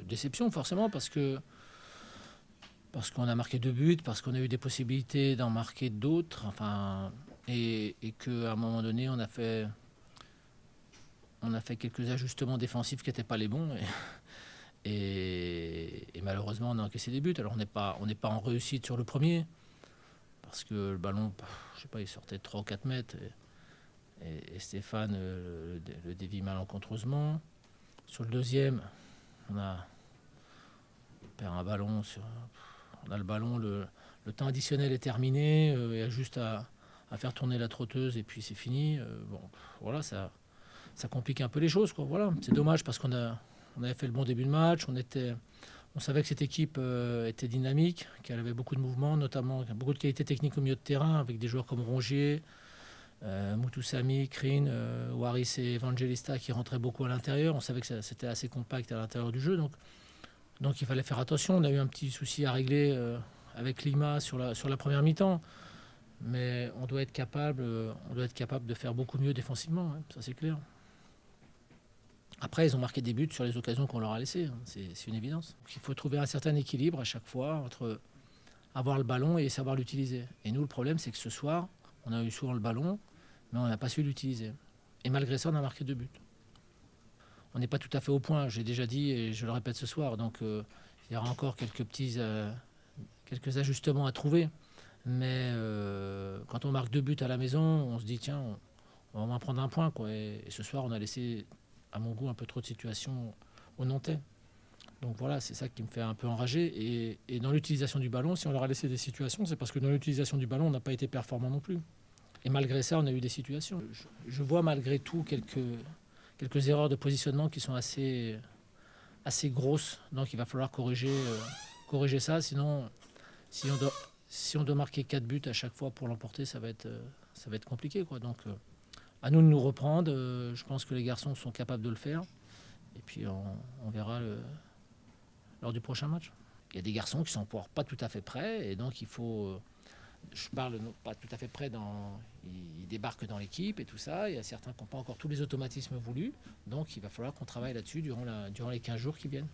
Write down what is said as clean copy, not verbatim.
Déception forcément parce qu'on a marqué 2 buts, parce qu'on a eu des possibilités d'en marquer d'autres, enfin, et qu'à un moment donné, on a fait quelques ajustements défensifs qui n'étaient pas les bons. Et malheureusement, on a encaissé des buts. Alors, on n'est pas en réussite sur le premier, parce que le ballon, je sais pas, il sortait de 3 ou 4 mètres. Et Stéphane le dévie malencontreusement. Sur le deuxième, on perd un ballon. On a le ballon, le temps additionnel est terminé. Il y a juste à faire tourner la trotteuse et puis c'est fini. Bon, voilà, ça complique un peu les choses, quoi. Voilà, c'est dommage parce on avait fait le bon début de match. On savait que cette équipe était dynamique, qu'elle avait beaucoup de mouvements, notamment beaucoup de qualité technique au milieu de terrain, avec des joueurs comme Rongier, Moutoussamy, Krin, Waris et Evangelista qui rentraient beaucoup à l'intérieur. On savait que c'était assez compact à l'intérieur du jeu, donc il fallait faire attention. On a eu un petit souci à régler avec Lima sur la première mi-temps, mais on doit être capable de faire beaucoup mieux défensivement, hein, ça c'est clair. Après, ils ont marqué des buts sur les occasions qu'on leur a laissées, hein, c'est une évidence. Donc, il faut trouver un certain équilibre à chaque fois entre avoir le ballon et savoir l'utiliser. Et nous, le problème, c'est que ce soir, on a eu souvent le ballon, mais on n'a pas su l'utiliser. Et malgré ça, on a marqué 2 buts. On n'est pas tout à fait au point, j'ai déjà dit et je le répète ce soir. Donc il y aura encore quelques ajustements à trouver. Mais quand on marque 2 buts à la maison, on se dit tiens, on va au moins prendre un point, quoi. Et ce soir, on a laissé, à mon goût, un peu trop de situations aux Nantais. Donc voilà, c'est ça qui me fait un peu enrager. Et dans l'utilisation du ballon, si on leur a laissé des situations, c'est parce que dans l'utilisation du ballon, on n'a pas été performant non plus. Et malgré ça, on a eu des situations. Je vois malgré tout quelques erreurs de positionnement qui sont assez grosses. Donc il va falloir corriger ça. Sinon, si on doit marquer 4 buts à chaque fois pour l'emporter, ça va être compliqué, quoi. Donc à nous de nous reprendre. Je pense que les garçons sont capables de le faire. Et puis on verra lors du prochain match. Il y a des garçons qui sont encore pas tout à fait prêts. Et donc il faut... je parle pas tout à fait près, ils débarquent dans l'équipe et tout ça. Il y a certains qui n'ont pas encore tous les automatismes voulus. Donc il va falloir qu'on travaille là-dessus durant les 15 jours qui viennent.